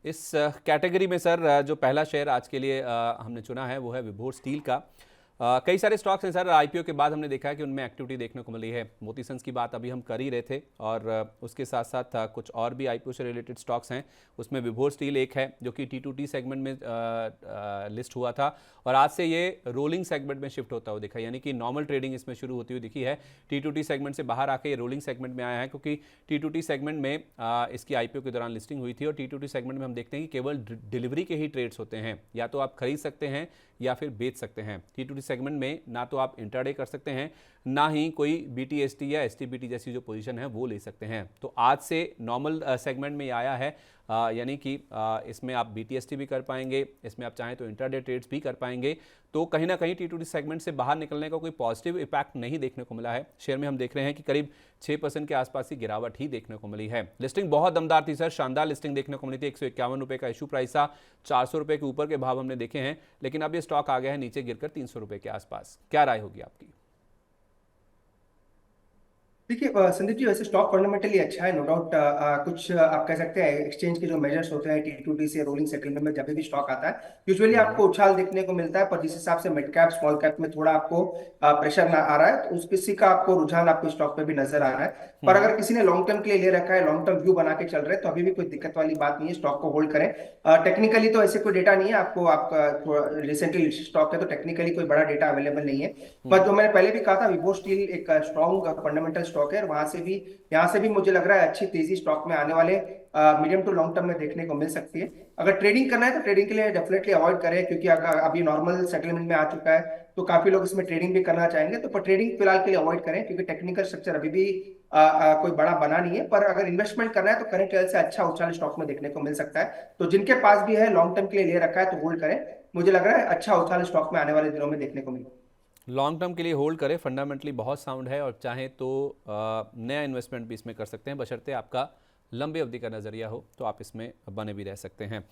इस कैटेगरी में सर जो पहला शेयर आज के लिए हमने चुना है वो है विभोर स्टील का। कई सारे स्टॉक्स हैं सर, आईपीओ के बाद हमने देखा है कि उनमें एक्टिविटी देखने को मिली है। मोती सन्स की बात अभी हम कर ही रहे थे और उसके साथ साथ कुछ और भी आईपीओ से रिलेटेड स्टॉक्स हैं। उसमें विभोर स्टील एक है जो कि T2T सेगमेंट में लिस्ट हुआ था और आज से ये रोलिंग सेगमेंट में शिफ्ट होता हुआ दिखा, यानी कि नॉर्मल ट्रेडिंग इसमें शुरू होती हुई दिखी है। T2T सेगमेंट से बाहर आके ये रोलिंग सेगमेंट में आया है क्योंकि T2T सेगमेंट में इसकी आईपीओ के दौरान लिस्टिंग हुई थी और T2T सेगमेंट में हम देखते हैं कि केवल डिलीवरी के ही ट्रेड्स होते हैं, या तो आप खरीद सकते हैं या फिर बेच सकते हैं। T2T सेगमेंट में ना तो आप इंट्राडे कर सकते हैं, ना ही कोई BTST या STBT जैसी जो पोजीशन है वो ले सकते हैं। तो आज से नॉर्मल सेगमेंट में आया है, यानी कि इसमें आप BTST भी कर पाएंगे, इसमें आप चाहें तो इंट्राडे ट्रेड्स भी कर पाएंगे। तो कहीं ना कहीं T2T सेगमेंट से बाहर निकलने का कोई पॉजिटिव इम्पैक्ट नहीं देखने को मिला है। शेयर में हम देख रहे हैं कि करीब 6% के आसपास की गिरावट ही देखने को मिली है। लिस्टिंग बहुत दमदार थी सर, शानदार लिस्टिंग देखने को मिली थी। 151 रुपये का इशू प्राइस था, 400 रुपये के ऊपर के भाव हमने देखे हैं, लेकिन अब ये स्टॉक आ गया है नीचे गिरकर 300 रुपये के आसपास। क्या राय होगी आपकी? देखिए संदीप जी, वैसे स्टॉक फंडामेंटली अच्छा है, नो डाउट। कुछ आप कह सकते हैं एक्सचेंज के जो मेजर्स होते हैं T2T से रोलिंग सेटलमेंट में, जब भी स्टॉक आता है यूजुअली आपको उछाल देखने को मिलता है, पर जिस हिसाब से मिड कैप स्मॉल कैप में थोड़ा आपको प्रेशर ना आ रहा है, तो उस किसी का आपको रुझान आपको स्टॉक पे भी नजर आ रहा है। पर हम्म। अगर किसी ने लॉन्ग टर्म के लिए ले रखा है, लॉन्ग टर्म व्यू बना के चल रहे हैं, तो अभी भी कोई दिक्कत वाली बात नहीं है, स्टॉक को होल्ड करें। टेक्निकली तो ऐसे कोई डेटा नहीं है आपको, आपका रिसेंटली लिस्टेड स्टॉक है तो टेक्निकली कोई बड़ा डेटा अवेलेबल नहीं है। पर जो मैंने पहले भी कहा था, विभो स्टील एक स्ट्रॉन्ग फंडामेंटल स्टॉक है और वहां से भी, यहाँ से भी मुझे लग रहा है अच्छी तेजी स्टॉक में आने वाले मीडियम टू लॉन्ग टर्म में देखने को मिल सकती है। अगर ट्रेडिंग करना है तो ट्रेडिंग के लिए डेफिनेटली अवॉइड करें, क्योंकि अगर अभी नॉर्मल सेटलमेंट में आ चुका है तो काफी लोग इसमें ट्रेडिंग भी करना चाहेंगे, तो पर ट्रेडिंग फिलहाल के लिए अवॉइड करें, क्योंकि टेक्निकल स्ट्रक्चर अभी भी कोई बड़ा बना नहीं है। पर अगर इन्वेस्टमेंट करना है तो करंट लेवल से अच्छा उछाल स्टॉक में देखने को मिल सकता है, तो जिनके पास भी है लॉन्ग टर्म के लिए ले रखा है तो होल्ड करें। मुझे लग रहा है अच्छा उछाल स्टॉक में आने वाले दिनों में देखने को मिलेगा। लॉन्ग टर्म के लिए होल्ड करें, फंडामेंटली बहुत साउंड है और चाहे तो नया इन्वेस्टमेंट भी इसमें कर सकते हैं, बशर्ते आपका लंबी अवधि का नज़रिया हो तो आप इसमें बने भी रह सकते हैं।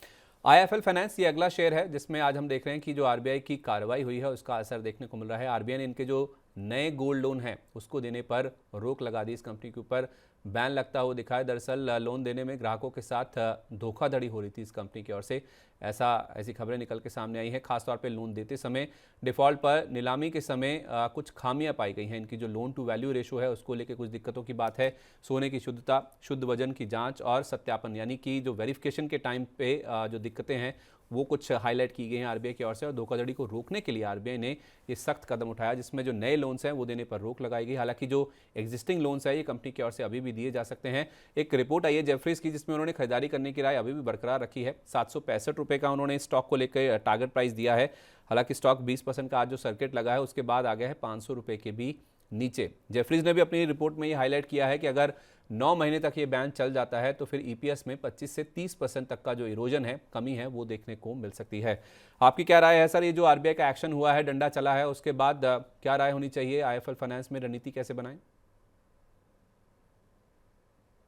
IIFL फाइनेंस ये अगला शेयर है जिसमें आज हम देख रहे हैं कि जो RBI की कार्रवाई हुई है उसका असर देखने को मिल रहा है। RBI ने इनके जो नए गोल्ड लोन हैं उसको देने पर रोक लगा दी, इस कंपनी के ऊपर बैन लगता हुआ दिखा है। दरअसल लोन देने में ग्राहकों के साथ धोखाधड़ी हो रही थी इस कंपनी की ओर से, ऐसी खबरें निकल के सामने आई हैं। खासतौर पे लोन देते समय, डिफ़ॉल्ट पर नीलामी के समय कुछ खामियां पाई गई हैं। इनकी जो लोन टू वैल्यू रेशो है उसको लेकर कुछ दिक्कतों की बात है। सोने की शुद्धता, शुद्ध वजन की जांच और सत्यापन, यानी कि जो वेरिफिकेशन के टाइम पे जो दिक्कतें हैं वो कुछ हाईलाइट की गई हैं RBI की ओर से, और धोखाधड़ी को रोकने के लिए RBI ने ये सख्त कदम उठाया जिसमें जो नए लोन्स हैं वो देने पर रोक लगाई गई। हालांकि जो एग्जिस्टिंग लोन्स है ये कंपनी की ओर से अभी भी दिए जा सकते हैं। एक रिपोर्ट आई है जेफरीज की जिसमें उन्होंने खरीदारी करने की राय अभी भी बरकरार रखी है। 765 रुपये का उन्होंने स्टॉक को लेकर टारगेट प्राइस दिया है। हालांकि स्टॉक 20% का आज जो सर्किट लगा है उसके बाद आ गया है 500 रुपये के भी नीचे। जेफरीज ने भी अपनी रिपोर्ट में ये हाईलाइट किया है कि अगर 9 महीने तक ये बैन चल जाता है तो फिर EPS में 25 से 30% तक का जो इरोजन है, कमी है, वो देखने को मिल सकती है। आपकी क्या राय है सर? ये जो RBI का एक्शन हुआ है, डंडा चला है, उसके बाद क्या राय होनी चाहिए? IIFL फाइनेंस में रणनीति कैसे बनाएं?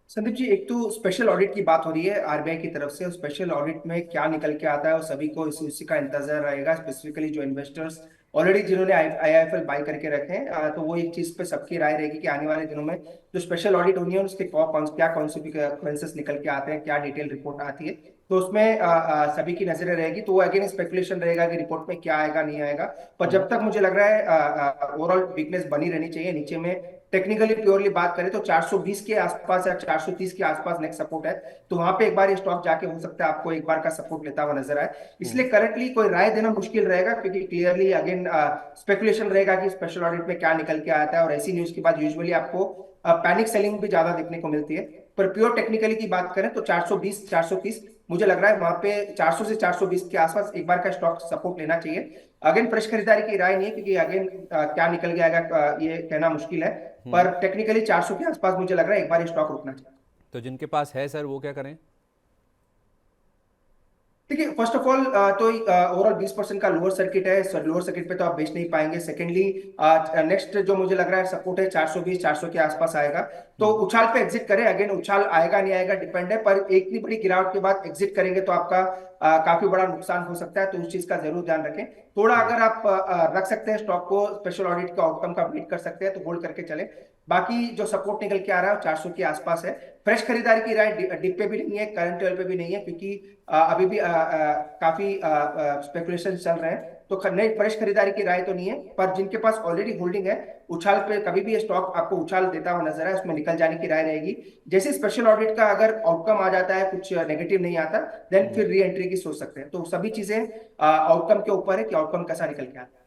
संदीप जी, एक तो स्पेशल ऑडिट की बात हो रही है आरबीआई की तरफ से, और स्पेशल ऑडिट में क्या निकल के आता है और सभी को इसी का इंतजार रहेगा, स्पेसिफिकली जो इन्वेस्टर्स ऑलरेडी जिन्होंने आईआईएफएल बाय करके रखे हैं। तो वो एक चीज पे सबकी राय रहेगी कि आने वाले दिनों में जो स्पेशल ऑडिट होनी है उसके क्या कॉन्सिक्वेंसेस निकल के आते हैं, क्या डिटेल रिपोर्ट आती है, तो उसमें सभी की नजरें रहेगी। तो वो अगेन स्पेकुलेशन रहेगा कि रिपोर्ट में क्या आएगा नहीं आएगा, पर जब तक मुझे लग रहा है ओवरऑल वीकनेस बनी रहनी चाहिए नीचे में। टेक्निकली प्योरली बात करें तो 420 के आसपास या 430 के आसपास नेक्स्ट सपोर्ट है, तो वहां पे एक बार ये स्टॉक जाके हो सकता है आपको एक बार का सपोर्ट लेता हुआ नजर आए। इसलिए करंटली कोई राय देना मुश्किल रहेगा, क्योंकि क्लियरली अगेन स्पेकुलेशन रहेगा कि स्पेशल ऑडिट में क्या निकल के आता है, और ऐसी न्यूज के बाद यूजुअली आपको पैनिक सेलिंग भी ज्यादा देखने को मिलती है। पर प्योर टेक्निकली की बात करें तो 420 430 मुझे लग रहा है वहां पे 400 से 420 के आसपास एक बार का स्टॉक सपोर्ट लेना चाहिए। अगेन फ्रेश खरीदारी की राय नहीं है, क्योंकि अगेन क्या निकल के आएगा ये कहना मुश्किल है। पर टेक्निकली 400 के आसपास मुझे लग रहा है एक बार स्टॉक रुकना चाहिए। तो जिनके पास है सर वो क्या करें? देखिए, फर्स्ट ऑफ ऑल तो ओवरऑल 20% का लोअर सर्किट है, लोअर सर्किट पे तो आप बेच नहीं पाएंगे। सेकेंडली नेक्स्ट जो मुझे लग रहा है सपोर्ट है 420 400 के आसपास आएगा, तो उछाल पे एग्जिट करें। अगेन उछाल आएगा नहीं आएगा डिपेंड है, पर एक इतनी बड़ी गिरावट के बाद एग्जिट करेंगे तो आपका काफी बड़ा नुकसान हो सकता है, तो उस चीज का जरूर ध्यान रखें। थोड़ा अगर आप रख सकते हैं स्टॉक को, स्पेशल ऑडिट के आउटकम का वेट कर सकते हैं तो होल्ड करके चले। बाकी जो सपोर्ट निकल के आ रहा है 400 के आसपास है। फ्रेश खरीदारी की राय डिप पे भी नहीं है, करंट लेवल पे भी नहीं है, क्योंकि अभी भी काफी स्पेकुलेशन चल रहे हैं। तो नई फ्रेश खरीदारी की राय तो नहीं है, पर जिनके पास ऑलरेडी होल्डिंग है, उछाल पे कभी भी ये स्टॉक आपको उछाल देता हुआ नजर है, उसमें निकल जाने की राय रहेगी। जैसे स्पेशल ऑडिट का अगर आउटकम आ जाता है, कुछ नेगेटिव नहीं आता, देन फिर री एंट्री की सोच सकते हैं। तो सभी चीजें आउटकम के ऊपर है कि आउटकम कैसा निकल के आता है।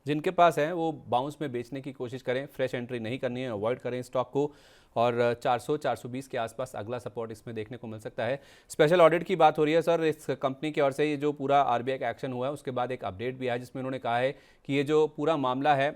जिनके पास है वो बाउंस में बेचने की कोशिश करें, फ्रेश एंट्री नहीं करनी है, अवॉइड करें स्टॉक को। और 400 420 के आसपास अगला सपोर्ट इसमें देखने को मिल सकता है। स्पेशल ऑडिट की बात हो रही है सर, इस कंपनी की ओर से ये जो पूरा आरबीआई का एक्शन हुआ है उसके बाद एक अपडेट भी आया जिसमें उन्होंने कहा है कि ये जो पूरा मामला है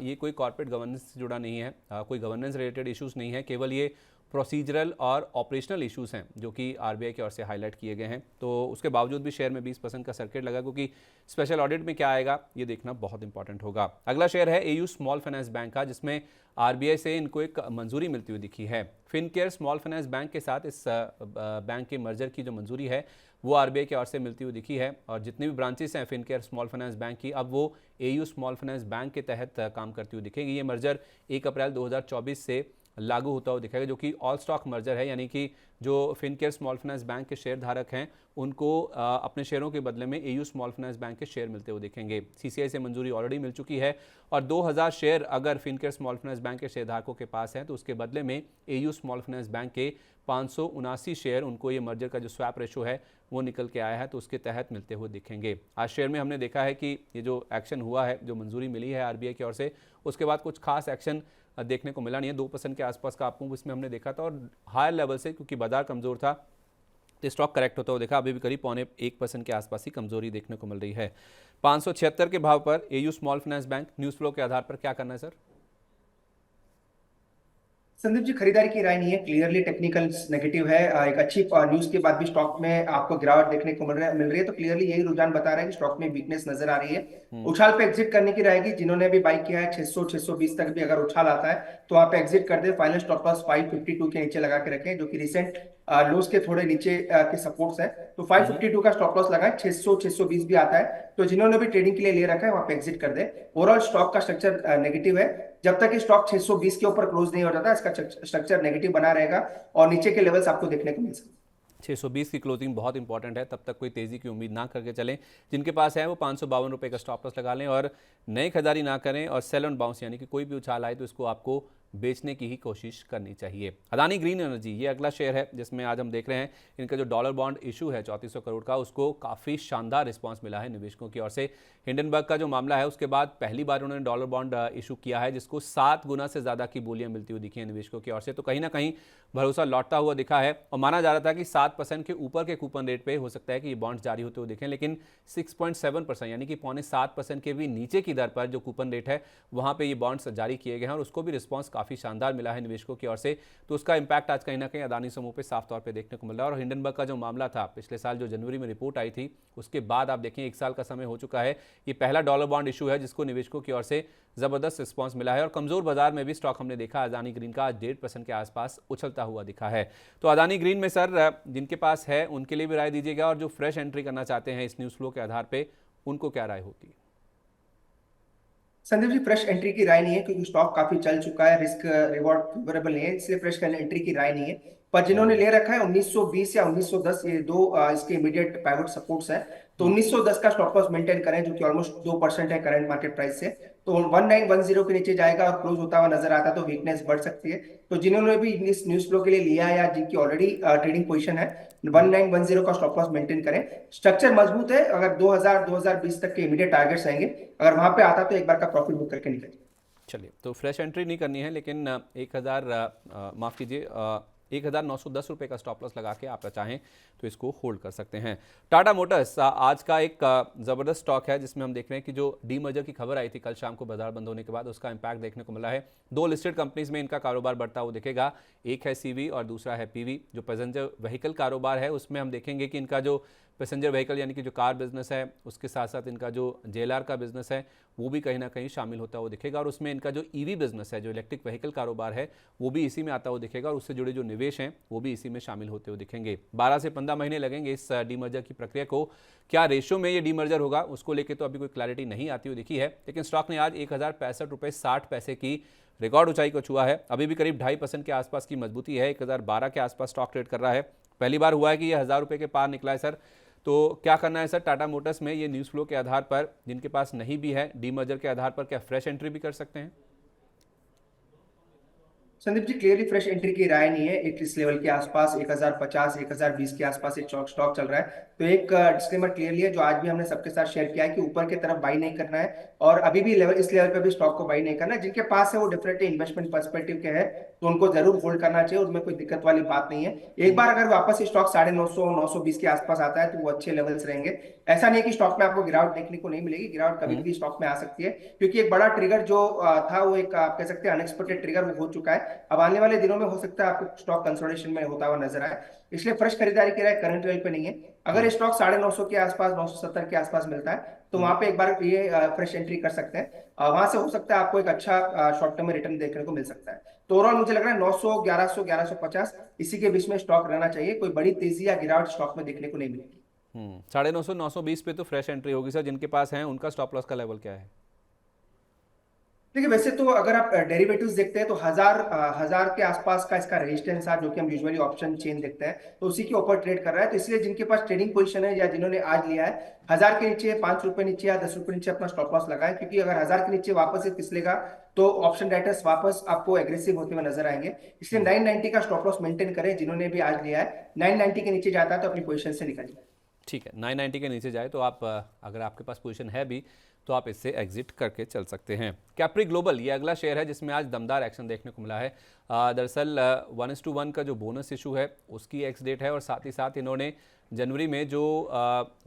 ये कोई कॉर्पोरेट गवर्नेंस से जुड़ा नहीं है, कोई गवर्नेंस रिलेटेड इश्यूज नहीं है, केवल ये प्रोसीजरल और ऑपरेशनल इश्यूज हैं जो कि आरबीआई की ओर से हाईलाइट किए गए हैं। तो उसके बावजूद भी शेयर में 20% का सर्किट लगा, क्योंकि स्पेशल ऑडिट में क्या आएगा ये देखना बहुत इंपॉर्टेंट होगा। अगला शेयर है एयू स्मॉल फाइनेंस बैंक का, जिसमें आरबीआई से इनको एक मंजूरी मिलती हुई दिखी है। फिनकेयर स्मॉल फाइनेंस बैंक के साथ इस बैंक के मर्जर की जो मंजूरी है वो आरबीआई की ओर से मिलती हुई दिखी है, और जितनी भी ब्रांचेस हैं फिनकेयर स्मॉल फाइनेंस बैंक की, अब वो एयू स्मॉल फाइनेंस बैंक के तहत काम करती हुई दिखेगी। ये मर्जर 1 अप्रैल 2024 से लागू होता हुआ दिखेगा, जो कि ऑल स्टॉक मर्जर है, यानी कि जो फिनकेयर स्मॉल फाइनेंस बैंक के शेयर धारक हैं उनको अपने शेयरों के बदले में एयू स्मॉल फाइनेंस बैंक के शेयर मिलते हुए दिखेंगे। सीसीआई से मंजूरी ऑलरेडी मिल चुकी है, और 2000 शेयर अगर फिनकेयर स्मॉल फाइनेंस बैंक के शेयर धारकों के पास हैं तो उसके बदले में एयू स्मॉल फाइनेंस बैंक के 579 शेयर उनको ये मर्जर का जो स्वैप रेशो है वो निकल के आया है, तो उसके तहत मिलते हुए दिखेंगे। आज शेयर में हमने देखा है कि ये जो एक्शन हुआ है, जो मंजूरी मिली है आरबीआई की ओर से, उसके बाद कुछ खास एक्शन देखने को मिला नहीं है। 2% के आसपास का आपको इसमें हमने देखा था, और हायर लेवल से क्योंकि बाजार कमजोर था तो स्टॉक करेक्ट होता हुआ देखा। अभी भी करीब 0.25% के आसपास ही कमजोरी देखने को मिल रही है। 576 के भाव पर AU small finance bank, news flow के आधार पर क्या करना है सर? संदीप जी, खरीदारी की राय नहीं है, क्लियरली टेक्निकल नेगेटिव है। एक अच्छी न्यूज के बाद भी स्टॉक में आपको गिरावट देखने को मिल रही है, तो क्लियरली यही रुझान बता रहा है कि स्टॉक में वीकनेस नजर आ रही है। उछाल पे एग्जिट करने की रहेगी। जिन्होंने भी बाई किया है 600 620 तक भी अगर उछाल आता है तो वहां पे एग्जिट कर दे। फाइनल स्टॉप लॉस 552 के नीचे लगा के रखें, जो कि रिसेंट लोस के थोड़े नीचे के सपोर्ट्स है। तो 552 का स्टॉप लॉस लगाए। 600 620 भी आता है तो जिन्होंने भी ट्रेडिंग के लिए ले रखा है वहां पे एग्जिट कर दे। ओवरऑल स्टॉक का स्ट्रक्चर नेगेटिव है। जब तक ये स्टॉक 620 के ऊपर क्लोज नहीं हो जाता, इसका स्ट्रक्चर नेगेटिव बना रहेगा और नीचे के लेवल्स आपको देखने को मिल सकते हैं। 620 की क्लोजिंग बहुत इंपॉर्टेंट है, तब तक कोई तेजी की उम्मीद ना करके चलें। जिनके पास है वो 552 रुपये का स्टॉप लॉस लगा लें और नई खरीदारी ना करें। और सेल ऑन बाउंस, यानी कि कोई भी उछाल आए तो इसको आपको बेचने की ही कोशिश करनी चाहिए। अदानी ग्रीन एनर्जी ये अगला शेयर है जिसमें आज हम देख रहे हैं इनका जो डॉलर बॉन्ड इशू है 3400 करोड़ का, उसको काफ़ी शानदार रिस्पांस मिला है निवेशकों की ओर से। हिंडनबर्ग का जो मामला है उसके बाद पहली बार उन्होंने डॉलर बॉन्ड इशू किया है, जिसको 7 गुना से ज़्यादा की बोलियां मिलती हुई दिखी हैं निवेशकों की ओर से। तो कहीं ना कहीं भरोसा लौटता हुआ दिखा है, और माना जा रहा था कि 7% के ऊपर के कूपन रेट पे हो सकता है कि ये बॉन्ड्स जारी होते हुए दिखें, लेकिन 6.7% यानी कि 6.75% के भी नीचे की दर पर जो कूपन रेट है वहां पे ये बॉन्ड्स जारी किए गए हैं, और उसको भी रिस्पांस काफ़ी शानदार मिला है निवेशकों की ओर से। तो उसका इंपैक्ट आज कहीं ना कहीं अदानी समूह पे साफ तौर पे देखने को मिल रहा है। और हिंडनबर्ग का जो मामला था पिछले साल जो जनवरी में रिपोर्ट आई थी, उसके बाद आप देखें 1 साल का समय हो चुका है। ये पहला डॉलर बॉन्ड इशू है जिसको निवेशकों की ओर से जबरदस्त रिस्पांस मिला है, और कमजोर बाजार में भी स्टॉक हमने देखा अदानी ग्रीन का आज 1.5% के आसपास उछलता हुआ दिखा है। तो अदानी ग्रीन में सर जिनके पास है उनके लिए भी राय दीजिएगा, और जो फ्रेश एंट्री करना चाहते हैं इस न्यूज़ फ्लो के आधार पर उनको क्या राय होती है? संदीप जी, फ्रेश एंट्री की राय नहीं है, क्योंकि स्टॉक काफी चल चुका है, रिस्क रिवॉर्ड फेवरेबल नहीं है, इसलिए फ्रेश एंट्री की राय नहीं है। पर जिन्होंने ले रखा है 1920 या 1910, ये दो इसके इमीडिएट पाइवट सपोर्ट्स है। तो 1910 का स्टॉप लॉस मेंटेन करें, जो कि ऑलमोस्ट 2% है करंट मार्केट प्राइस से। तो 1910 के नीचे जाएगा और क्लोज होता हुआ नजर आता है तो वीकनेस बढ़ सकती है। तो जिन्होंने भी इस न्यूज फ्लो के लिए लिया है या जिनकी ऑलरेडी ट्रेडिंग पोजीशन है, 1910 का स्टॉप लॉस मेंटेन करें। स्ट्रक्चर मजबूत है। अगर 2020 तक के इमीडिएट टारगेट्स आएंगे, अगर वहां पे आता तो एक बार का प्रॉफिट बुक करके निकल। चलिए, तो फ्रेश एंट्री नहीं करनी है, लेकिन 1910 रुपये का स्टॉप लॉस लगा के आप चाहें तो इसको होल्ड कर सकते हैं। टाटा मोटर्स आज का एक ज़बरदस्त स्टॉक है जिसमें हम देख रहे हैं कि जो डीमर्जर की खबर आई थी कल शाम को बाजार बंद होने के बाद, उसका इंपैक्ट देखने को मिला है। 2 लिस्टेड कंपनीज में इनका कारोबार बढ़ता हुआ दिखेगा, एक है सीवी और दूसरा है पीवी। जो पैसेंजर व्हीकल कारोबार है उसमें हम देखेंगे कि इनका जो पैसेंजर व्हीकल यानी कि जो कार बिजनेस है, उसके साथ साथ इनका जो जेएलआर का बिजनेस है वो भी कहीं ना कहीं शामिल होता हुआ दिखेगा, और उसमें इनका जो ईवी बिजनेस है, जो इलेक्ट्रिक व्हीकल कारोबार है, वो भी इसी में आता हुआ दिखेगा, और उससे जुड़े जो निवेश हैं वो भी इसी में शामिल होते हुए दिखेंगे। 12 से 15 महीने लगेंगे इस डीमर्जर की प्रक्रिया को। क्या रेशो में ये डीमर्जर होगा उसको लेकर तो अभी कोई क्लैरिटी नहीं आती हुई दिखी है, लेकिन स्टॉक ने आज 1065 रुपये 60 पैसे की रिकॉर्ड ऊंचाई को छुआ है। अभी भी करीब 2.5% के आसपास की मजबूती है। 1012 के आसपास स्टॉक ट्रेड कर रहा है। पहली बार हुआ है कि ये 1000 रुपये के पार निकला है सर। तो क्या करना है सर टाटा मोटर्स में? ये न्यूज़ फ्लो के आधार पर, जिनके पास नहीं भी है, डीमर्जर के आधार पर क्या फ्रेश एंट्री भी कर सकते हैं? Sandeep ji, clearly fresh entry की राय नहीं है। एक इस लेवल के आसपास 1050 1020 के आसपास एक स्टॉक चल रहा है। तो एक डिस्क्लेमर क्लियरली है जो आज भी हमने सबके साथ शेयर किया है कि ऊपर की तरफ बाई नहीं करना है और अभी भी इस लेवल पे भी स्टॉक को बाई नहीं करना है। जिनके पास है वो डेफिनेटली इन्वेस्टमेंट पर्सपेक्टिव के है तो उनको जरूर होल्ड करना चाहिए, उसमें कोई दिक्कत वाली बात नहीं है। एक बार अगर वापस स्टॉक 950 920 के आसपास आता है तो वो अच्छे लेवल्स रहेंगे। ऐसा नहीं है कि स्टॉक में आपको गिरावट देखने को नहीं मिलेगी, गिरावट कभी भी स्टॉक में आ सकती है क्योंकि एक बड़ा ट्रिगर जो था वो एक आप कह सकते हैं अनएक्सपेक्टेड ट्रिगर वो हो चुका है। अब आने वाले दिनों में हो सकता है आपको स्टॉक कंसोलिडेशन में होता हुआ नजर आए, इसलिए फ्रेश खरीदारी की राय करंट लेवल पे नहीं है। अगर स्टॉक 950 के आसपास 970 के आसपास मिलता है तो वहां पे एक बार ये फ्रेश एंट्री कर सकते हैं। वहां से हो सकता है आपको एक अच्छा शॉर्ट टर्म में रिटर्न देखने को मिल सकता है। तो ओवरऑल मुझे लग रहा है 900 1100 1150 इसी के बीच में स्टॉक रहना चाहिए। कोई बड़ी तेजी या गिरावट स्टॉक में देखने को नहीं मिलेगी। 950 920 पे तो फ्रेश एंट्री होगी सर। जिनके पास है उनका स्टॉप लॉस का लेवल क्या है? देखिए, वैसे तो अगर आप डेरिवेटिव्स देखते हैं तो हजार के आसपास का इसका रेजिस्टेंस है जो कि हम यूजुअली ऑप्शन चेन देखते हैं, तो उसी के ऊपर ट्रेड कर रहा है। तो इसलिए जिनके पास ट्रेडिंग पोजीशन है या जिन्होंने आज लिया है 1000 के नीचे, 5 रुपए नीचे या 10 रुपए नीचे अपना स्टॉप लॉस लगाए, क्योंकि अगर 1000 के नीचे वापस से फिसलेगा तो ऑप्शन राइटर्स वापस आपको एग्रेसिव होते हुए नजर आएंगे। इसलिए 990 का स्टॉप लॉस मेंटेन करें जिन्होंने भी आज लिया है। 990 के नीचे जाता है तो अपनी पोजीशन से निकल जाए। ठीक है, 990 के नीचे जाए तो आप अगर आपके पास पोजीशन है भी तो आप इससे एग्जिट करके चल सकते हैं। कैप्री ग्लोबल ये अगला शेयर है जिसमें आज दमदार एक्शन देखने को मिला है। दरअसल 1:1 का जो बोनस इशू है उसकी एक्स डेट है और साथ ही साथ इन्होंने जनवरी में जो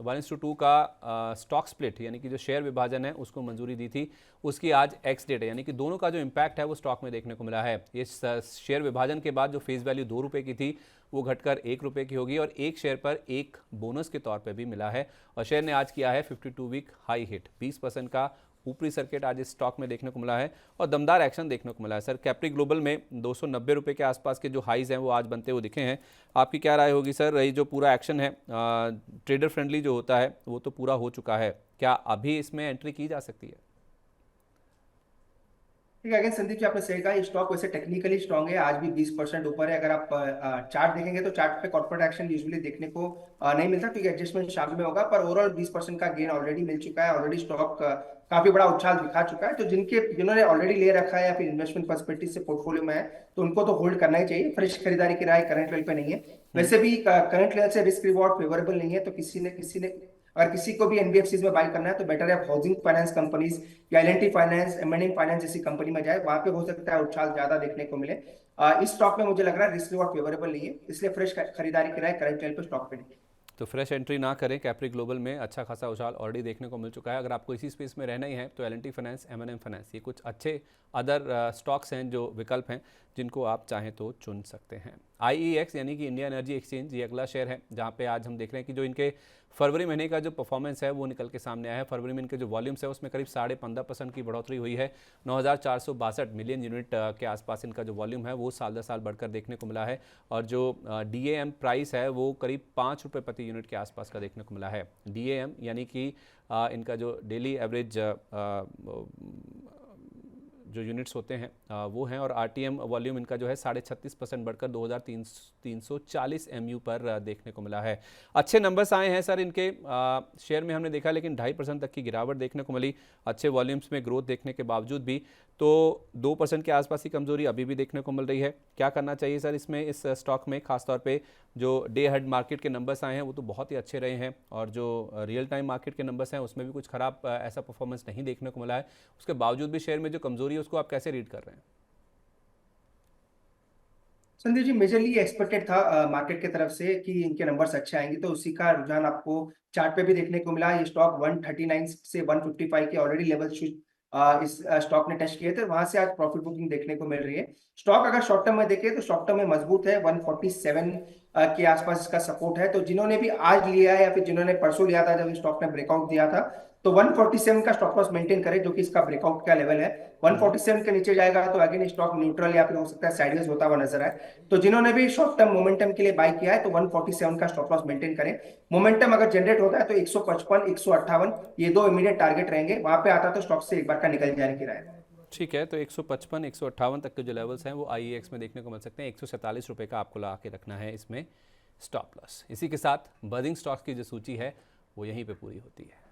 1:2 का स्टॉक स्प्लिट यानी कि जो शेयर विभाजन है उसको मंजूरी दी थी, उसकी आज एक्स डेट है। यानी कि दोनों का जो इम्पैक्ट है वो स्टॉक में देखने को मिला है। ये शेयर विभाजन के बाद जो फेस वैल्यू 2 रुपये की थी वो घटकर 1 रुपये की होगी और एक शेयर पर एक बोनस के तौर पे भी मिला है। और शेयर ने आज किया है 52 वीक हाई हिट। 20% का ऊपरी सर्किट आज इस स्टॉक में देखने को मिला है और दमदार एक्शन देखने को मिला है। सर कैप्री ग्लोबल में 290 रुपये के आसपास के जो हाइज हैं वो आज बनते हुए दिखे हैं। आपकी क्या राय होगी सर? ये जो पूरा एक्शन है ट्रेडर फ्रेंडली जो होता है वो तो पूरा हो चुका है, क्या अभी इसमें एंट्री की जा सकती है? ठीक है, अगेन संदीप जी आपने सही कहा, ये स्टॉक वैसे टेक्निकली स्ट्रांग है, आज भी 20% ऊपर है। अगर आप चार्ट देखेंगे तो चार्ट पे कॉर्पोरेट एक्शन यूजुअली देखने को नहीं मिलता क्योंकि एडजस्टमेंट शाम में होगा, पर ओवरऑल 20% का गेन ऑलरेडी मिल चुका है। ऑलरेडी स्टॉक काफी बड़ा उछाल दिखा चुका है। तो जिन्होंने ऑलरेडी ले रखा है या फिर इन्वेस्टमेंट पर्सपेक्टिव से पोर्टफोलियो में है तो उनको तो होल्ड करना ही चाहिए। फ्रेश खरीदारी की राय करंट लेवल पे नहीं है। वैसे भी करंट लेवल से रिस्क रिवॉर्ड फेवरेबल नहीं है, तो किसी ने अगर किसी को भी एनबीएफसी में बाय करना है तो बेटर है हाउसिंग फाइनेंस कंपनीज या एल&टी फाइनेंस, एम&एम फाइनेंस जैसी कंपनी में जाए, वहां पे हो सकता है उछाल ज्यादा देखने को मिले। इस स्टॉक में मुझे लग रहा है रिस्क रिवॉर्ड फेवरेबल नहीं है, इसलिए फ्रेश खरीदारी की राय करंट लेवल पे स्टॉक पे नहीं। तो फ्रेश एंट्री ना करें। कैप्री ग्लोबल में अच्छा खासा उछाल ऑलरेडी देखने को मिल चुका है। अगर आपको इसी स्पेस में रहना ही है तो एल&टी फाइनेंस, एम&एम फाइनेंस, ये कुछ अच्छे अदर स्टॉक्स हैं जो विकल्प हैं जिनको आप चाहें तो चुन सकते हैं। IEX यानी कि इंडिया एनर्जी एक्सचेंज ये अगला शेयर है जहां पे आज हम देख रहे हैं कि जो इनके फरवरी महीने का जो परफॉर्मेंस है वो निकल के सामने आया है। फरवरी में इनके जो वॉल्यूम्स है उसमें करीब 15.5% की बढ़ोतरी हुई है। 9,462 मिलियन यूनिट के आसपास इनका जो वॉल्यूम है वो साल दर साल बढ़कर देखने को मिला है और जो DAM प्राइस है वो करीब 5 रुपये प्रति यूनिट के आसपास का देखने को मिला है। DAM यानी कि इनका जो डेली एवरेज जो यूनिट्स होते हैं वो हैं और RTM वॉल्यूम इनका जो है 36.5% बढ़कर 2,340 MU पर देखने को मिला है। अच्छे नंबर्स आए हैं सर इनके शेयर में हमने देखा, लेकिन 2.5% तक की गिरावट देखने को मिली अच्छे वॉल्यूम्स में ग्रोथ देखने के बावजूद भी। तो 2% के आसपास की कमजोरी अभी भी देखने को मिल रही है। क्या करना चाहिए सर इसमें, इस स्टॉक में? खासतौर पे जो डे हेड मार्केट के नंबर्स आए हैं वो तो बहुत ही अच्छे रहे हैं और जो रियल टाइम मार्केट के नंबर्स हैं उसमें भी कुछ खराब ऐसा परफॉर्मेंस नहीं देखने को मिला है। उसके बावजूद भी शेयर में जो कमजोरी है उसको आप कैसे रीड कर रहे हैं? संदीप जी, मेजरली एक्सपेक्टेड था मार्केट की तरफ से कि इनके नंबर्स अच्छे आएंगे, तो उसी का रुझान आपको चार्ट पे भी देखने को मिला। ये स्टॉक 139 से 155 के ऑलरेडी लेवल इस स्टॉक ने टच किए थे, वहां से आज प्रॉफिट बुकिंग देखने को मिल रही है। स्टॉक अगर शॉर्ट टर्म में देखें तो शॉर्ट टर्म में मजबूत है, 147 के आसपास इसका सपोर्ट है। तो जिन्होंने भी आज लिया है या फिर जिन्होंने परसों लिया था जब स्टॉक ने ब्रेकआउट दिया था, तो 147 का स्टॉप लॉस मेंटेन करें जो कि इसका ब्रेकआउट का लेवल है। 147 के नीचे जाएगा तो अगेन स्टॉक न्यूट्रल या फिर हो सकता है साइडवेज होता हुआ नजर आए। तो जिन्होंने भी शॉर्ट टर्म मोमेंटम के लिए बाय किया है तो 147 का स्टॉप लॉस मेंटेन करें। मोमेंटम अगर जनरेट होता है तो 155 158 ये दो इमीडिएट टारगेट रहेंगे, वहां पे आता तो स्टॉक से एक बार का निकल जाने की राय। ठीक है, तो 155 158 तक के जो लेवल्स हैं वो IEX में देखने को मिल सकते हैं। 147 रुपये का आपको लगा के रखना है इसमें स्टॉप लॉस। इसी के साथ बर्निंग स्टॉक्स की जो सूची है वो यहीं पे पूरी होती है।